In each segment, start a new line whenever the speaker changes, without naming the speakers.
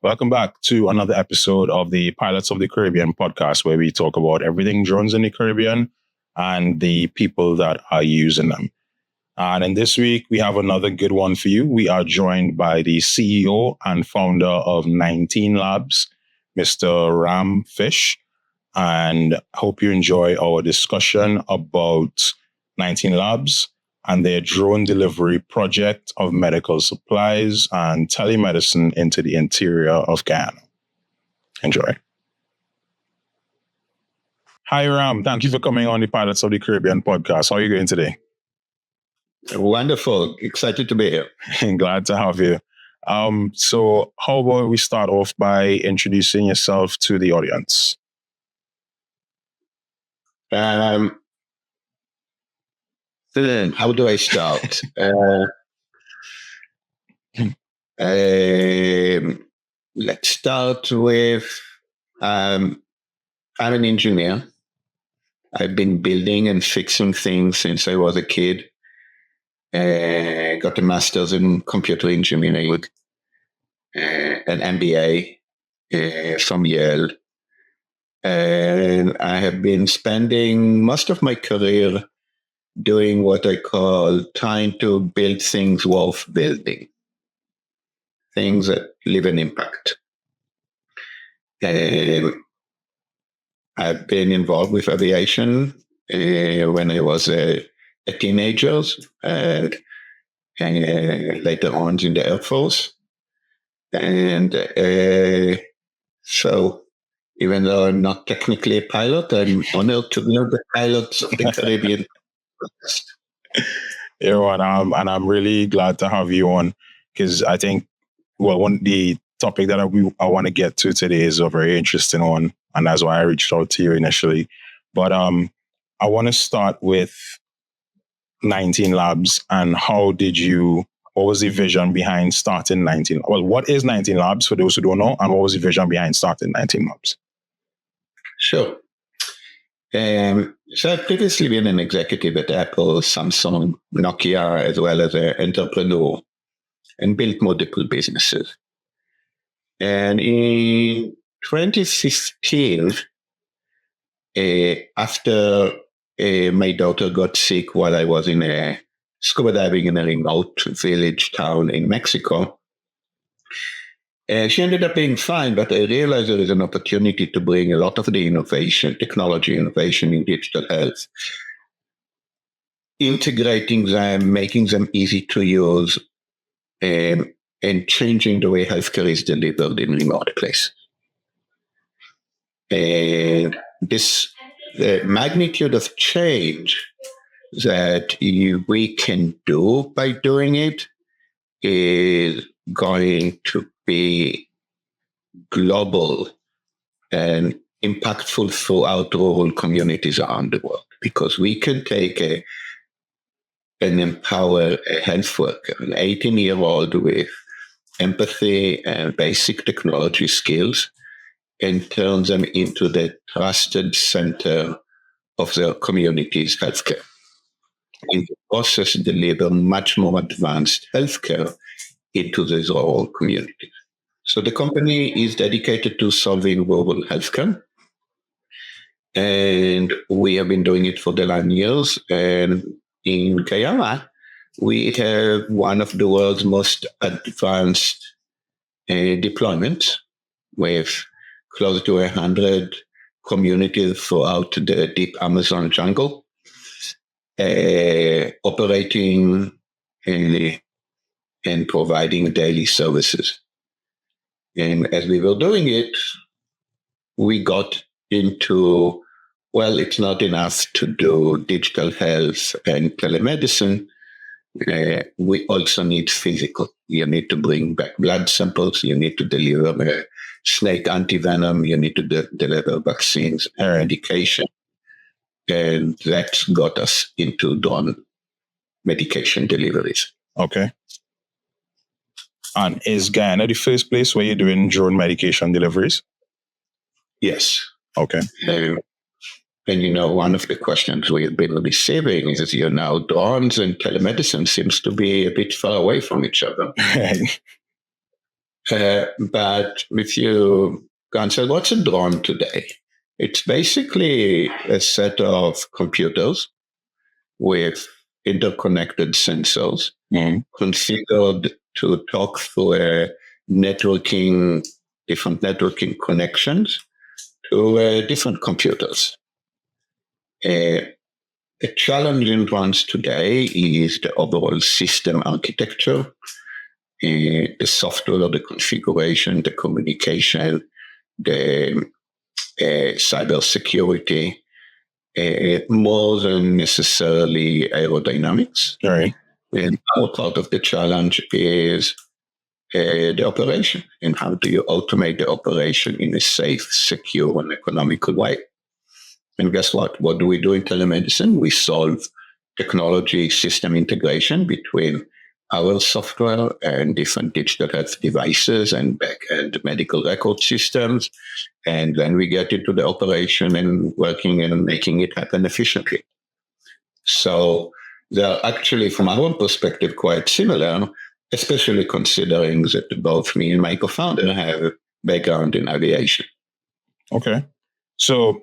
Welcome back to another episode of the Pilots of the Caribbean podcast, where we talk about everything drones in the Caribbean and the people that are using them. And in this week, we have another good one for you. We are joined by the CEO and founder of 19 Labs, Mr. Ram Fish. And I hope you enjoy our discussion about 19 Labs and their drone delivery project of medical supplies and telemedicine into the interior of Guyana. Enjoy. Hi, Ram. Thank you for coming on the Pilots of the Caribbean podcast. How are you doing today?
Wonderful. Excited to be here.
Glad to have you. So how about we start off by introducing yourself to the audience?
Then how do I start? Let's start with, I'm an engineer. I've been building and fixing things since I was a kid. Got a master's in computer engineering, an MBA from Yale. And I have been spending most of my career doing what I call trying to build things worth building, things that leave an impact. I've been involved with aviation when I was a teenager, and later on in the Air Force. And so even though I'm not technically a pilot, I'm honored to be the pilots of the Caribbean.
And I'm really glad to have you on, because I think, the topic that I want to get to today is a very interesting one, and that's why I reached out to you initially. But I want to start with 19 Labs and what was the vision behind starting 19? Well, what is 19 Labs for those who don't know, and what was the vision behind starting 19 Labs?
Sure. So I've previously been an executive at Apple, Samsung, Nokia, as well as an entrepreneur, and built multiple businesses. And in 2015, after my daughter got sick while I was in scuba diving in a remote village town in Mexico, she ended up being fine, but I realized there is an opportunity to bring a lot of the technology innovation in digital health, integrating them, making them easy to use, and changing the way healthcare is delivered in remote places. And the magnitude of change that we can do by doing it is going to be global and impactful throughout rural communities around the world, because we can take and empower a health worker, an 18-year-old with empathy and basic technology skills, and turn them into the trusted center of their community's healthcare. In the process, deliver much more advanced healthcare into these rural communities. So the company is dedicated to solving rural healthcare, and we have been doing it for the last years. And in Guyana, we have one of the world's most advanced deployments, with close to 100 communities throughout the deep Amazon jungle, operating and providing daily services. And as we were doing it, we got into, it's not enough to do digital health and telemedicine. We also need physical. You need to bring back blood samples. You need to deliver snake antivenom. You need to deliver vaccines and medication. And that got us into drone medication deliveries.
Okay. And is Guyana the first place where you're doing drone medication deliveries?
Yes.
Okay.
And one of the questions we've been receiving is, drones and telemedicine seems to be a bit far away from each other. But if you answer what's a drone today, it's basically a set of computers with interconnected sensors configured to talk through different networking connections to different computers. The challenging ones today is the overall system architecture, the software, the configuration, the communication, the cybersecurity, more than necessarily aerodynamics.
Right.
And our part of the challenge is the operation, and how do you automate the operation in a safe, secure, and economical way. And guess what? What do we do in telemedicine? We solve technology system integration between our software and different digital health devices and back-end medical record systems. And then we get into the operation and working and making it happen efficiently. So they're actually, from our perspective, quite similar, especially considering that both me and my co-founder have a background in aviation.
Okay. So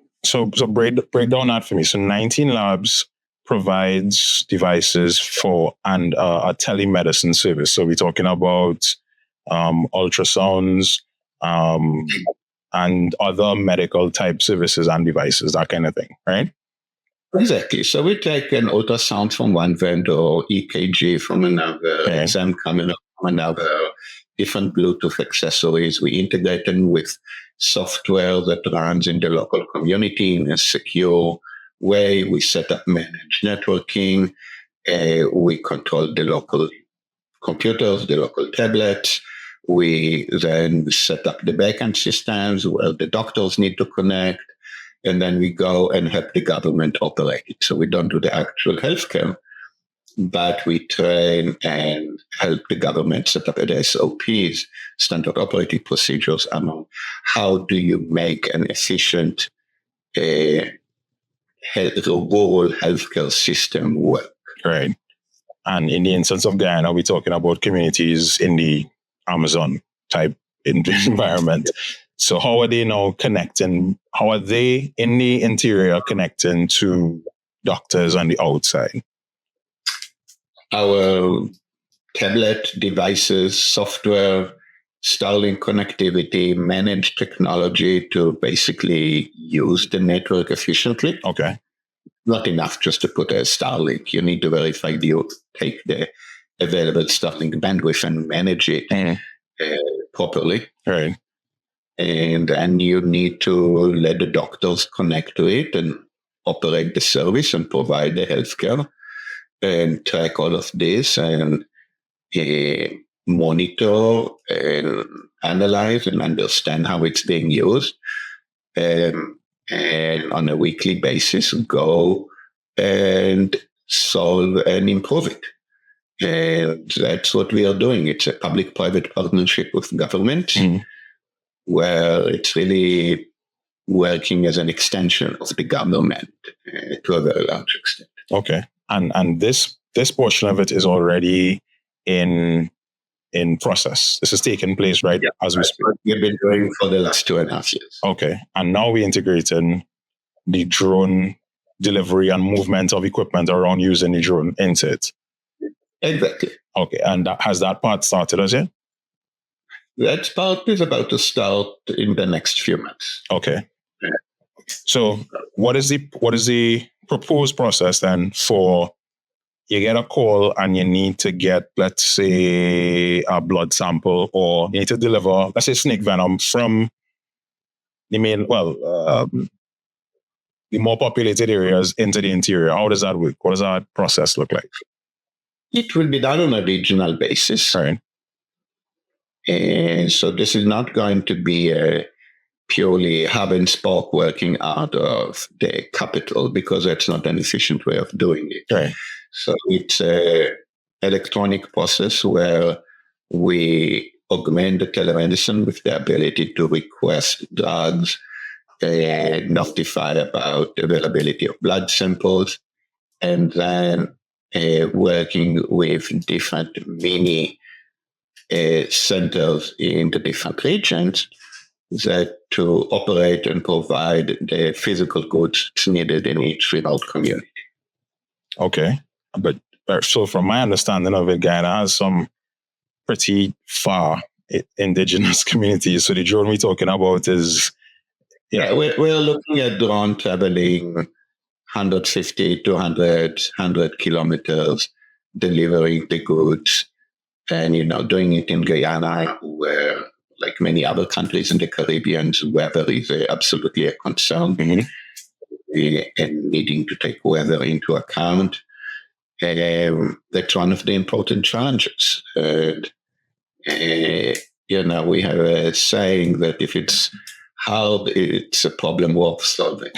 break down that for me. So 19 Labs provides devices for and a telemedicine service. So we're talking about ultrasounds and other medical type services and devices, that kind of thing, right?
Exactly. So we take an ultrasound from one vendor, EKG from another, exam coming up from another, different Bluetooth accessories. We integrate them with software that runs in the local community in a secure way. We set up managed networking. We control the local computers, the local tablets. We then set up the backend systems where the doctors need to connect. And then we go and help the government operate it. So we don't do the actual healthcare, but we train and help the government set up the SOPs, standard operating procedures, among how do you make an efficient rural healthcare system work.
Right. And in the instance of Guyana, we're talking about communities in the Amazon type environment. So how are they now connecting? How are they in the interior connecting to doctors on the outside?
Our tablet devices, software, Starlink connectivity, managed technology to basically use the network efficiently.
Okay.
Not enough just to put a Starlink. You need to verify you take the available Starlink bandwidth and manage it properly.
Right.
And then you need to let the doctors connect to it and operate the service and provide the healthcare and track all of this and monitor and analyze and understand how it's being used. And on a weekly basis, go and solve and improve it. And that's what we are doing. It's a public-private partnership with government where it's really working as an extension of the government to a very large extent.
Okay. And this portion of it is already in process. This is taking place as we speak.
What we've been doing for the last 2.5 years.
Okay. And now we're integrating the drone delivery and movement of equipment around using the drone into it.
Exactly.
Okay. And has that part started as yet?
That part is about to start in the next few months.
Okay. Yeah. So what is the proposed process then for you get a call and you need to get, let's say, a blood sample, or you need to deliver, let's say, snake venom from the more populated areas into the interior? How does that work? What does that process look like?
It will be done on a regional basis.
Right.
And so this is not going to be a purely hub and spoke working out of the capital, because that's not an efficient way of doing it.
Right.
So it's an electronic process where we augment the telemedicine with the ability to request drugs and notify about the availability of blood samples, and then working with different mini centers in the different regions that to operate and provide the physical goods needed in each remote community.
Okay. But so from my understanding of it, Guyana has some pretty far indigenous communities. So the drone we're talking about is...
Yeah, we're looking at drone traveling 150, 200, 100 kilometers, delivering the goods, and, doing it in Guyana, where, like many other countries in the Caribbean, weather is absolutely a concern, and needing to take weather into account. That's one of the important challenges. We have a saying that if it's hard, it's a problem worth solving.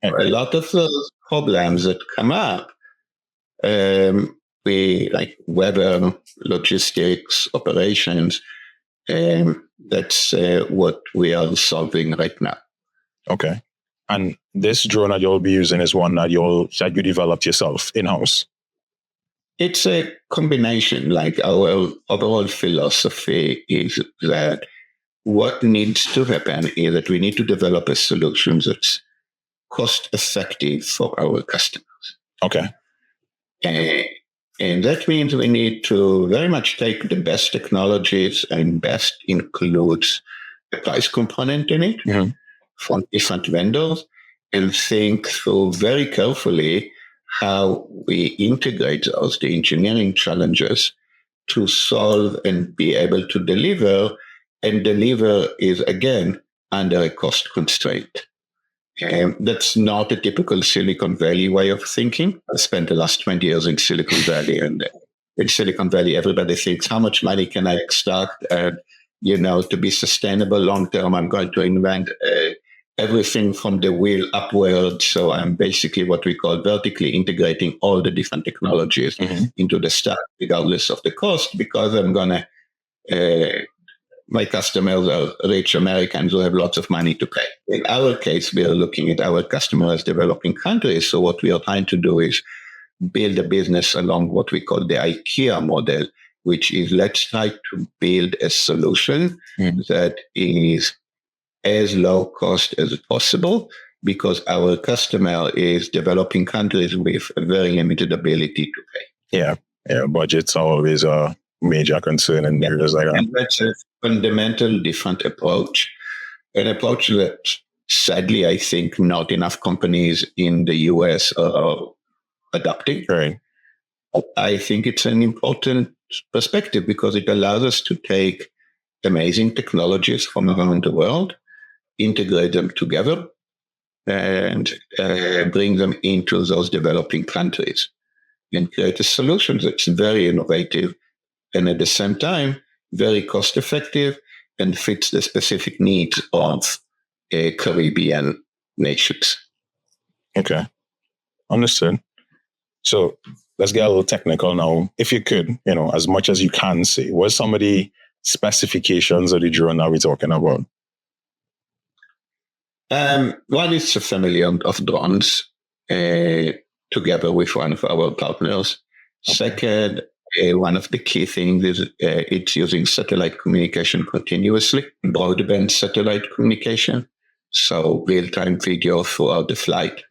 A lot of those problems that come up, we like weather, logistics, operations. That's what we are solving right now.
Okay. And this drone that you'll be using is one that you developed yourself in-house?
It's a combination. Like our overall philosophy is that what needs to happen is that we need to develop a solution that's cost effective for our customers.
Okay.
And that means we need to very much take the best technologies, and best includes a price component in it from different vendors, and think through very carefully how we integrate those, the engineering challenges, to solve and be able to deliver. And deliver is, again, under a cost constraint. That's not a typical Silicon Valley way of thinking. I spent the last 20 years in Silicon Valley, and in Silicon Valley, everybody thinks, how much money can I extract? And, to be sustainable long term, I'm going to invent everything from the wheel upward. So I'm basically what we call vertically integrating all the different technologies into the stack, regardless of the cost, because I'm going to... my customers are rich Americans who have lots of money to pay. In our case, we are looking at our customers as developing countries. So what we are trying to do is build a business along what we call the IKEA model, which is let's try to build a solution that is as low cost as possible, because our customer is developing countries with a very limited ability to pay.
Yeah, budgets are always a major concern in areas like that.
And that's a fundamental different approach, an approach that sadly I think not enough companies in the US are adopting.
Right.
I think it's an important perspective because it allows us to take amazing technologies from around the world, integrate them together, and bring them into those developing countries and create a solution that's very innovative and at the same time very cost effective and fits the specific needs of Caribbean nations.
Okay. Understood. So let's get a little technical now. If you could, as much as you can say, what's some of the specifications of the drone that we're talking about?
One is a family of drones together with one of our partners. Okay. Second, one of the key things is it's using satellite communication continuously, broadband satellite communication. So real-time video throughout the flight.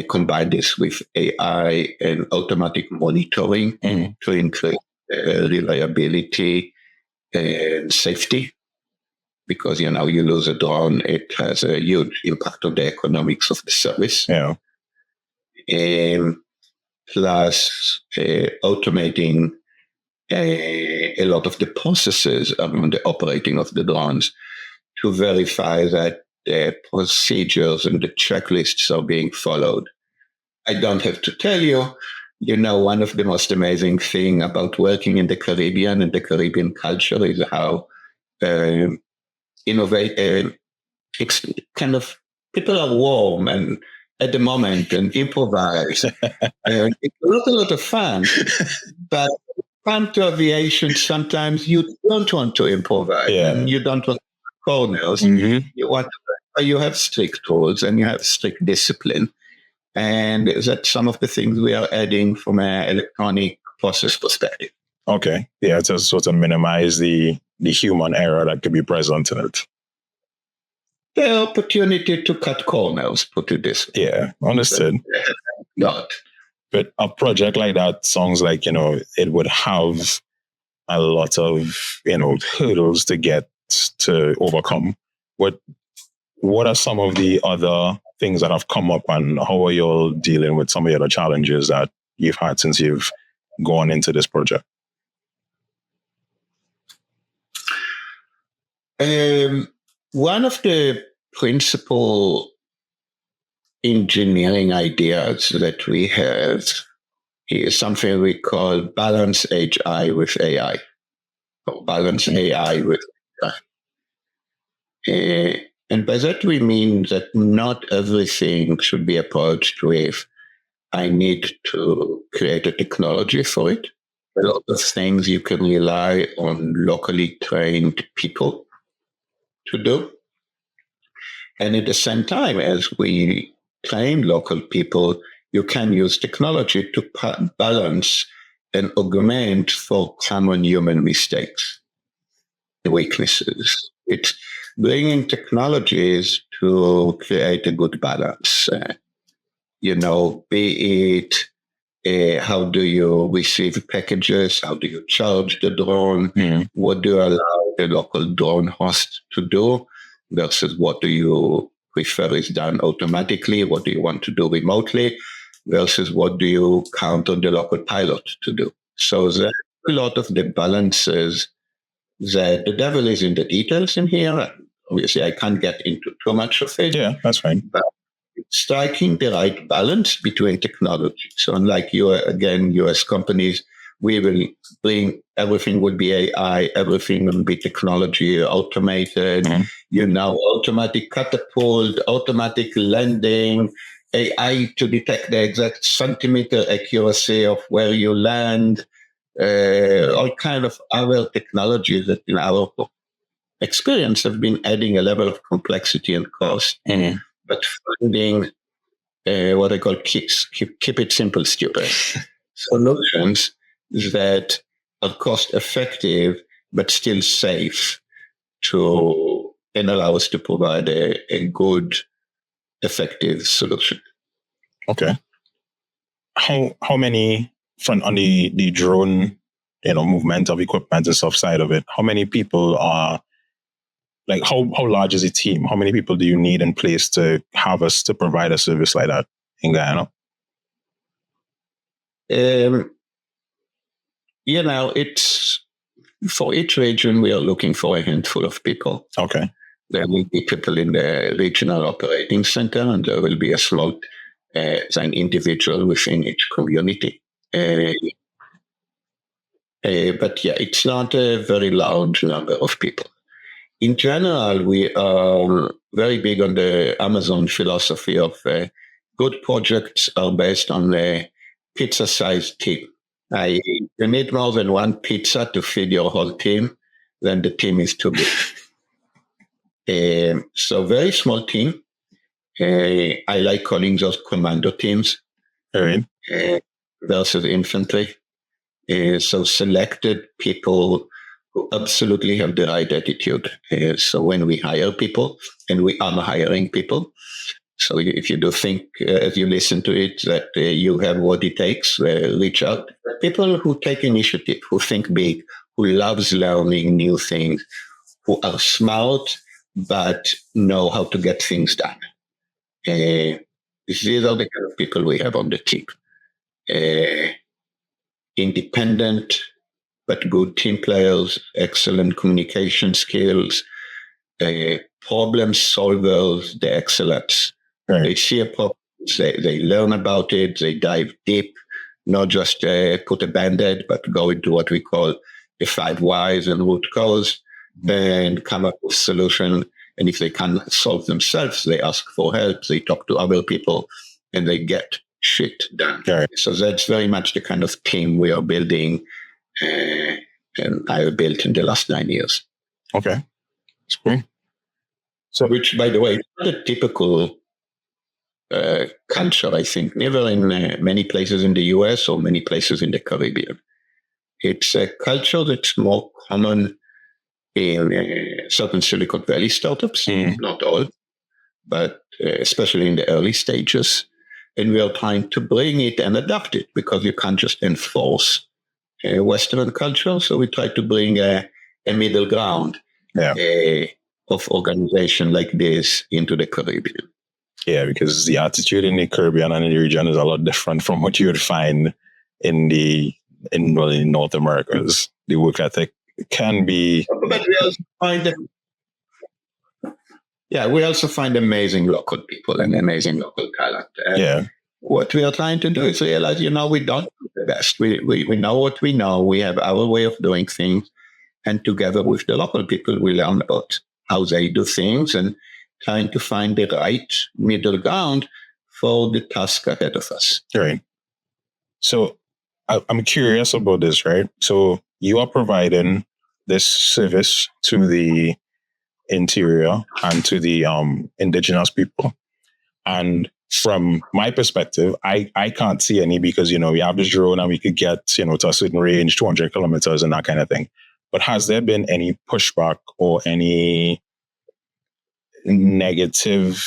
Combine this with AI and automatic monitoring to increase reliability and safety. Because, you lose a drone, it has a huge impact on the economics of the service.
Yeah.
Plus automating a lot of the processes around the operating of the drones to verify that the procedures and the checklists are being followed. I don't have to tell you, one of the most amazing things about working in the Caribbean and the Caribbean culture is how it's kind of people are warm and at the moment and improvise. And it's not a lot of fun, but come to aviation, sometimes you don't want to improvise and you don't want corners. You have strict rules and you have strict discipline. And that's some of the things we are adding from an electronic process perspective.
Okay. Yeah, to sort of minimize the human error that could be present in it.
The opportunity to cut corners, put it this way.
Yeah, understood.
Not.
But a project like that sounds like, it would have a lot of, hurdles to get to overcome. What are some of the other things that have come up, and how are you all dealing with some of the other challenges that you've had since you've gone into this project?
One of the principal engineering ideas that we have is something we call balance HI with AI, or balance AI with AI. And by that we mean that not everything should be approached with, I need to create a technology for it. A lot of things you can rely on locally trained people to do. And at the same time, as we train local people, you can use technology to balance and augment for common human mistakes, weaknesses. It's bringing technologies to create a good balance. Be it how do you receive packages? How do you charge the drone?
Mhm.
What do you allow the local drone host to do versus what do you prefer is done automatically? What do you want to do remotely versus what do you count on the local pilot to do? So there's a lot of the balances that the devil is in the details in here. Obviously, I can't get into too much of it.
Yeah, that's fine.
But striking the right balance between technology. So unlike US companies, we will bring everything will be AI, everything will be technology automated,
Mhm.
Automatic catapult, automatic landing, AI to detect the exact centimeter accuracy of where you land, all kind of other technologies that in our experience have been adding a level of complexity and cost.
Mhm.
But finding what I call keep it simple, stupid solutions that are cost effective but still safe to and allow us to provide a good, effective solution.
Okay. How many front on the drone, movement of equipment and stuff side of it? How many people are, like, how large is the team? How many people do you need in place to have us to provide a service like that in Guyana?
It's for each region we are looking for a handful of people.
Okay.
There will be people in the regional operating center, and there will be a small an individual within each community. But yeah, it's not a very large number of people. In general, we are very big on the Amazon philosophy of good projects are based on a pizza-sized team. You need more than one pizza to feed your whole team, then the team is too big. So very small team. I like calling those commando teams.
All right.
Versus infantry. So selected people who absolutely have the right attitude. So when we hire people, and we are hiring people, so if you do think, as you listen to it, that you have what it takes, reach out. People who take initiative, who think big, who loves learning new things, who are smart, but know how to get things done. These are the kind of people we have on the team. Independent, but good team players, excellent communication skills, problem solvers, the excellence.
Right.
They see a problem, they learn about it, they dive deep, not just put a band-aid, but go into what we call the 5 whys and root cause and come up with solution. And if they can't solve themselves, they ask for help, they talk to other people, and they get shit done.
Right.
So that's very much the kind of team we are building, and I built in the last 9 years.
Okay. That's cool.
So, which, by the way, is not a typical culture, I think, never in many places in the US or many places in the Caribbean. It's a culture that's more common in certain Silicon Valley startups, not all, but especially in the early stages. And we are trying to bring it and adapt it because you can't just enforce Western culture. So we try to bring a middle ground of organization like this into the Caribbean.
Yeah, because the attitude in the Caribbean and in the region is a lot different from what you would find in in North America's. The work ethic can be.
But we also find we also find amazing local people and amazing local talent. What we are trying to do is realize, we don't do the best. We know what we know. We have our way of doing things. And together with the local people, we learn about how they do things and trying to find the right middle ground for the task ahead of us.
Right. So I'm curious about this, right? So you are providing this service to the interior and to the indigenous people. And from my perspective, I can't see any because, we have this drone and we could get, to a certain range, 200 kilometers and that kind of thing. But has there been any pushback or any negative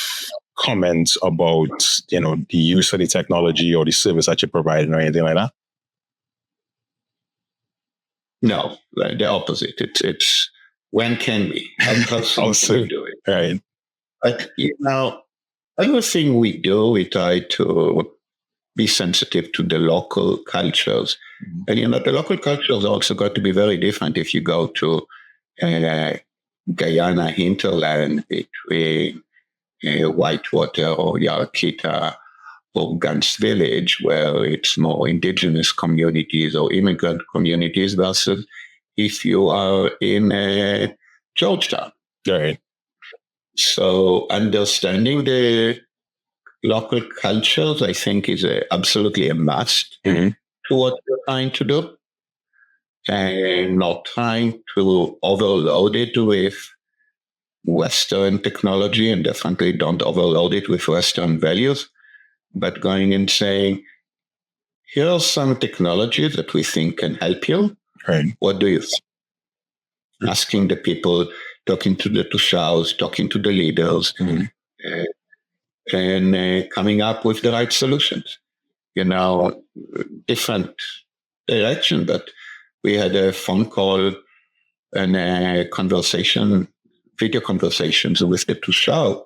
comments about, the use of the technology or the service that you're providing or anything like that?
No, the opposite. It's when can we? How soon can we do it?
Right.
But, another thing we do, we try to be sensitive to the local cultures. And, the local cultures also got to be very different if you go to Guyana hinterland between Whitewater or Yarakita or Gans Village, where it's more indigenous communities or immigrant communities versus if you are in Georgetown.
Right.
So understanding the local cultures, I think, is absolutely a must to what we're trying to do. And not trying to overload it with Western technology, and definitely don't overload it with Western values, but going and saying, here are some technologies that we think can help you.
Right.
What do you think? Asking the people, talking to the Tushaus, talking to the leaders, and coming up with the right solutions. Different direction, but we had a phone call and a conversation, video conversations with the Tushau,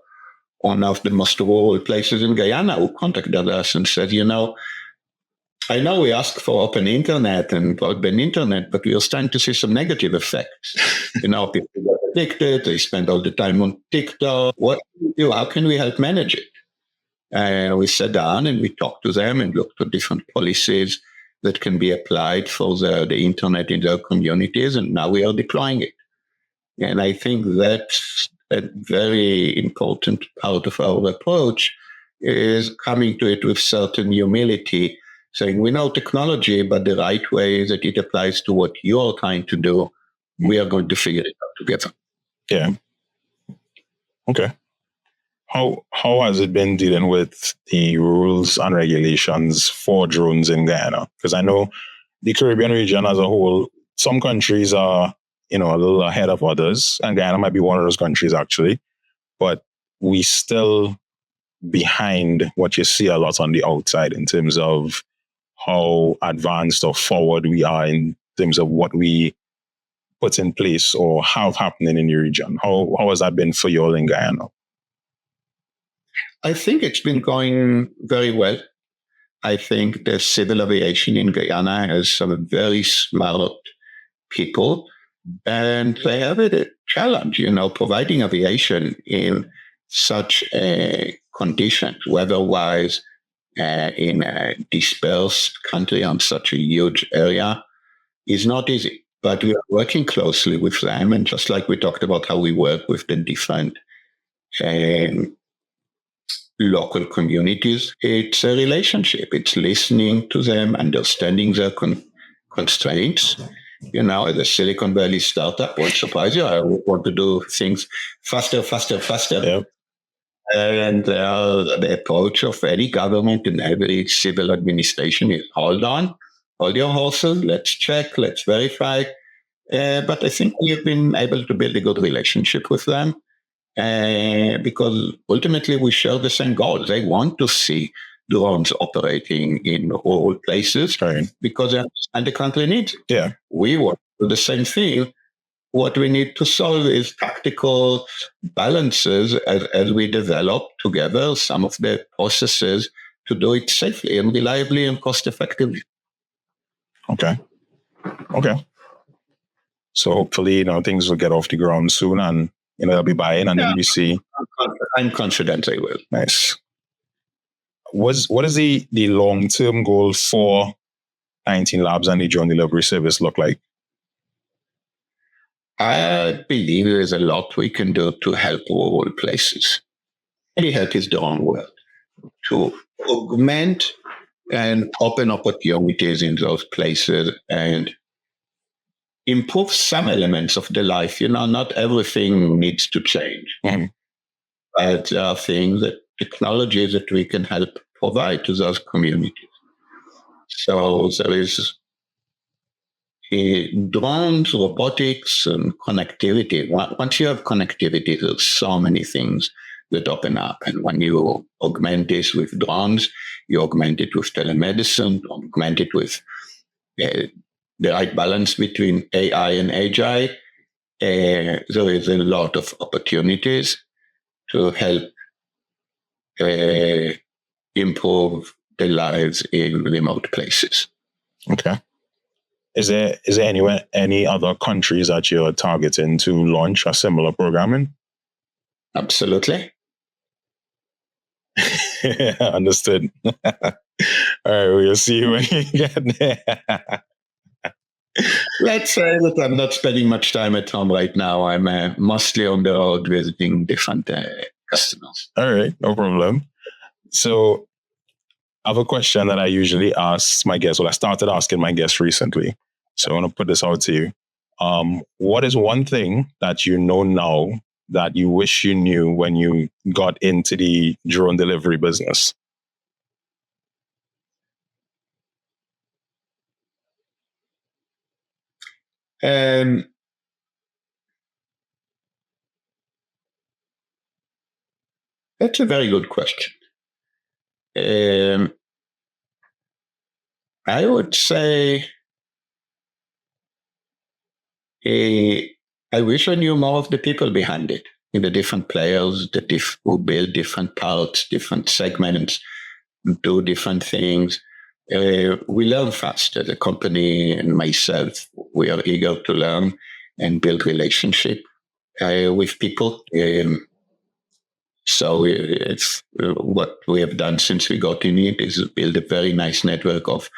one of the most rural places in Guyana, who contacted us and said, I know we ask for open internet and broadband internet, but we are starting to see some negative effects. People get addicted, they spend all the time on TikTok. What do we do? How can we help manage it? We sat down and we talked to them and looked at different policies that can be applied for the internet in their communities, and now we are deploying it. And I think that's a very important part of our approach, is coming to it with certain humility, saying we know technology, but the right way that it applies to what you're trying to do, we are going to figure it out together.
Yeah. Okay. How has it been dealing with the rules and regulations for drones in Guyana? Because I know the Caribbean region as a whole, some countries are, a little ahead of others, and Guyana might be one of those countries actually, but we still behind what you see a lot on the outside in terms of how advanced or forward we are in terms of what we put in place or have happening in the region. How has that been for you all in Guyana?
I think it's been going very well. I think the civil aviation in Guyana has some very smart people, and they have a challenge, providing aviation in such conditions, weather-wise, in a dispersed country on such a huge area is not easy. But we are working closely with them, and just like we talked about how we work with the different local communities, it's a relationship. It's listening to them, understanding their constraints. As a Silicon Valley startup, won't surprise you, I want to do things faster.
Yep.
And the approach of any government and every civil administration is hold on. hold your horses, let's check, let's verify. But I think we have been able to build a good relationship with them because ultimately we share the same goals. They want to see drones operating in all places
Right.
because they understand the country needs it.
Yeah.
We want to do the same thing. What we need to solve is tactical balances as we develop together some of the processes to do it safely and reliably and cost effectively.
Okay. So hopefully, things will get off the ground soon, and they'll be buying, and then we see.
I'm confident they will.
Nice. What is the long-term goal for 19 Labs and the drone delivery service look like?
I believe there is a lot we can do to help rural places. Any help is the wrong word. To augment and open opportunities in those places and improve some elements of the life. Not everything needs to change.
Mhm.
But there are things that technologies that we can help provide to those communities. So there is drones, robotics, and connectivity. Once you have connectivity, there's so many things that open up. And when you augment this with drones, you augment it with telemedicine, augment it with the right balance between AI and AGI. There is a lot of opportunities to help improve the lives in remote places.
Okay. Is there any other countries that you're targeting to launch a similar programming?
Absolutely.
Understood. All right, we'll see you when you get there.
Let's say that I'm not spending much time at home right now. I'm mostly on the road visiting different customers.
All right, no problem. So I have a question that I usually ask my guests. Well, I started asking my guests recently. So I want to put this out to you. What is one thing that you know now that you wish you knew when you got into the drone delivery business?
That's a very good question. I would say I wish I knew more of the people behind it, the different players who build different parts, different segments, do different things. We learn fast as a company, and myself, we are eager to learn and build relationship with people. So it's what we have done since we got in it is build a very nice network of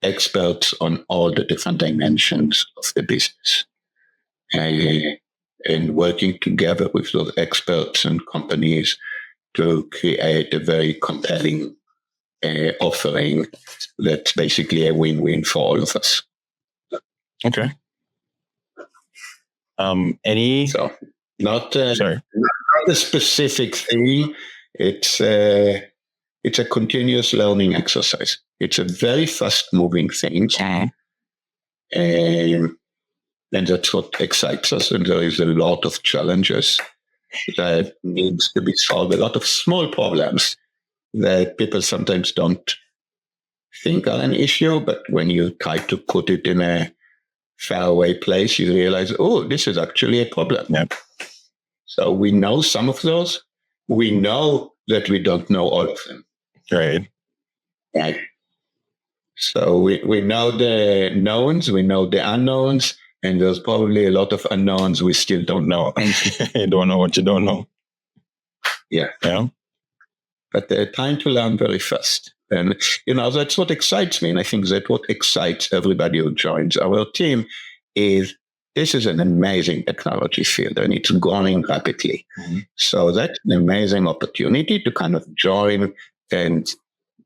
experts on all the different dimensions of the business. And working together with those experts and companies to create a very compelling offering that's basically a win-win for all of us.
Okay. Any?
So not a specific thing. It's a continuous learning exercise. It's a very fast-moving thing. And that's what excites us. And there is a lot of challenges that needs to be solved, a lot of small problems that people sometimes don't think are an issue, but when you try to put it in a faraway place, you realize, oh, this is actually a problem.
Yep.
So we know some of those. We know that we don't know all of them.
Right.
Right. So we know the knowns, we know the unknowns, and there's probably a lot of unknowns we still don't know.
You don't know what you don't know.
Yeah. But time to learn very fast. And, that's what excites me. And I think that's what excites everybody who joins our team is this is an amazing technology field and it's growing rapidly. Mm-hmm. So that's an amazing opportunity to kind of join and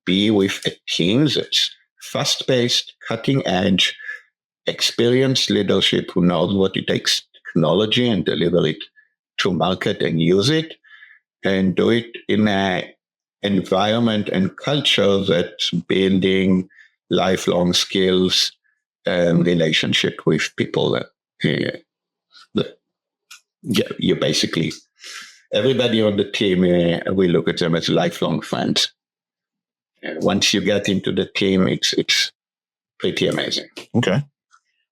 be with a team that's fast-paced, cutting edge, experienced leadership who knows what it takes technology and deliver it to market and use it and do it in a environment and culture that's building lifelong skills, relationship with people. You basically, everybody on the team, we look at them as lifelong friends. Once you get into the team, it's pretty amazing.
Okay.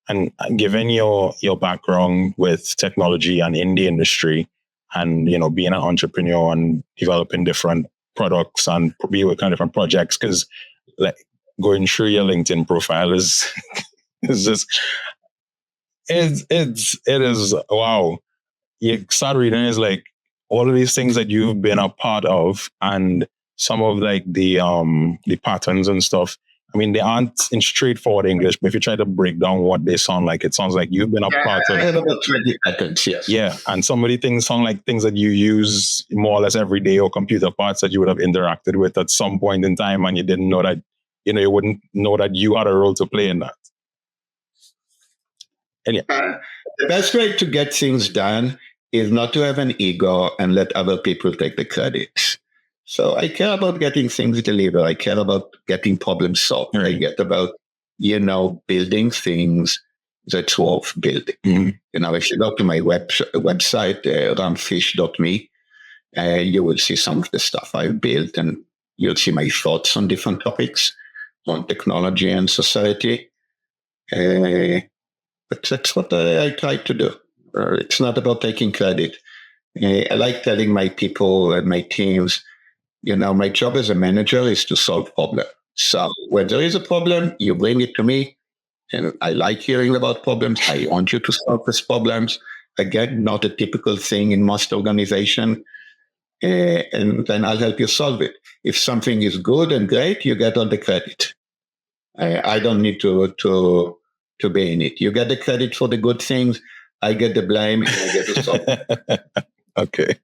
And given your background with technology and in the industry, and being an entrepreneur and developing different products and be working on different projects, because like going through your LinkedIn profile is is just it is wow. You start reading, it's like all of these things that you've been a part of, and some of like the patterns and stuff. I mean, they aren't in straightforward English, but if you try to break down what they sound like, it sounds like you've been a part of.
I have about 20 patterns, yes.
Yeah, and some of the things sound like things that you use more or less every day, or computer parts that you would have interacted with at some point in time, and you didn't know that. You wouldn't know that you had a role to play in that. And yeah.
The best way to get things done is not to have an ego and let other people take the credit. So I care about getting things delivered. I care about getting problems solved.
Right.
I get about, building things that's worth building.
Mm-hmm.
If you go to my website, ramfish.me, you will see some of the stuff I've built, and you'll see my thoughts on different topics, on technology and society. But that's what I try to do. It's not about taking credit. I like telling my people and my teams, my job as a manager is to solve problems. So when there is a problem, you bring it to me. And I like hearing about problems. I want you to solve these problems. Again, not a typical thing in most organizations. And then I'll help you solve it. If something is good and great, you get all the credit. I don't need to be in it. You get the credit for the good things. I get the blame, and I get to solve it.
Okay.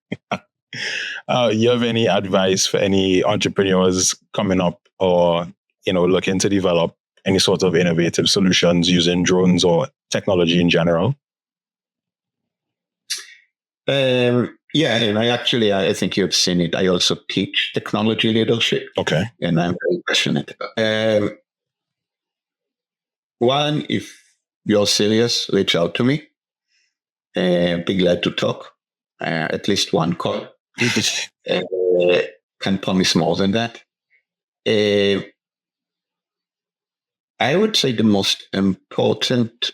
You have any advice for any entrepreneurs coming up, or looking to develop any sort of innovative solutions using drones or technology in general?
Yeah, and I think you've seen it. I also teach technology leadership.
Okay.
And I'm very passionate about it. One, if you're serious, reach out to me. Be glad to talk. At least one call. Can promise more than that. I would say the most important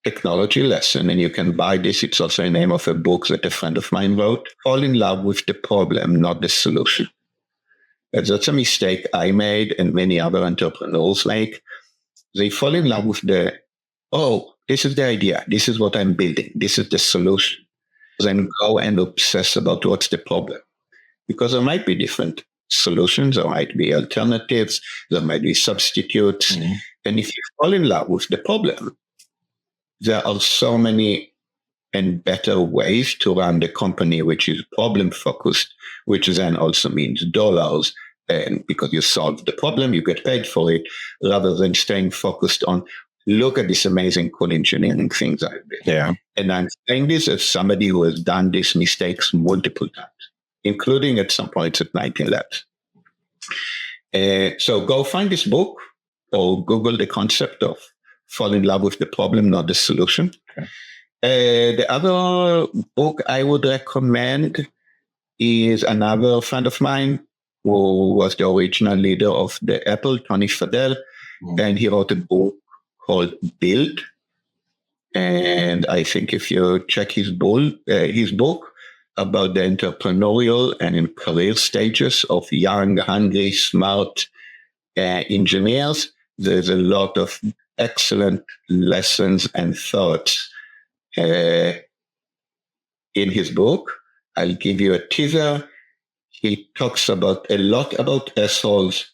technology lesson, and you can buy this, it's also the name of a book that a friend of mine wrote, fall in love with the problem, not the solution. That's a mistake I made and many other entrepreneurs make. They fall in love with this is the idea, this is what I'm building, this is the solution. Then go and obsess about what's the problem. Because there might be different solutions, there might be alternatives, there might be substitutes. Mm-hmm. And if you fall in love with the problem, there are so many and better ways to run the company, which is problem focused, which then also means dollars. And because you solve the problem, you get paid for it, rather than staying focused on, look at this amazing cool engineering things I've did.
Yeah.
And I'm saying this as somebody who has done these mistakes multiple times, including at some points at 19 Labs. So go find this book or Google the concept of fall in love with the problem, not the solution. Okay. The other book I would recommend is another friend of mine who was the original leader of the Apple, Tony Fadell, and he wrote a book called Build. And I think if you check his book about the entrepreneurial and career stages of young, hungry, smart engineers, there's a lot of excellent lessons and thoughts in his book. I'll give you a teaser. He talks a lot about assholes,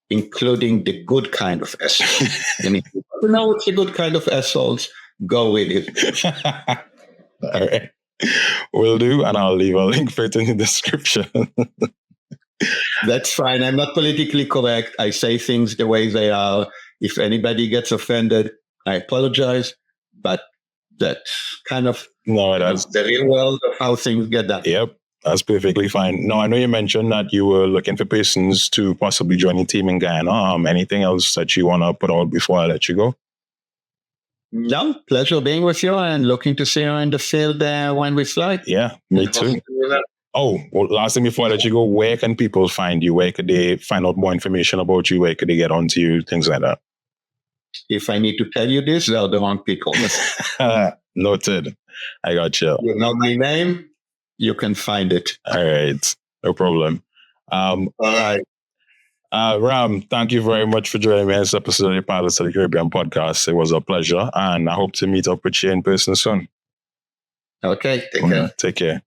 including the good kind of assholes. And if you don't know what's the good kind of assholes, go with it.
All right. Will do, and I'll leave a link for it in the description.
That's fine. I'm not politically correct. I say things the way they are. If anybody gets offended, I apologize. But that's kind of
that's
the real world of how things get done.
Yep. That's perfectly fine. No, I know you mentioned that you were looking for persons to possibly join your team in Guyana. Anything else that you want to put out before I let you go?
No, pleasure being with you and looking to see you in the field when we fly.
Yeah, me too. Oh, well, last thing before I let you go, where can people find you? Where could they find out more information about you? Where could they get onto you? Things like that.
If I need to tell you this, they're the wrong people.
Noted. I got you.
You know my name, you can find it.
All right. No problem.
All right.
Ram, thank you very much for joining me in this episode of the Pilots of the Caribbean podcast. It was a pleasure, and I hope to meet up with you in person soon.
Okay, take care.
Take care.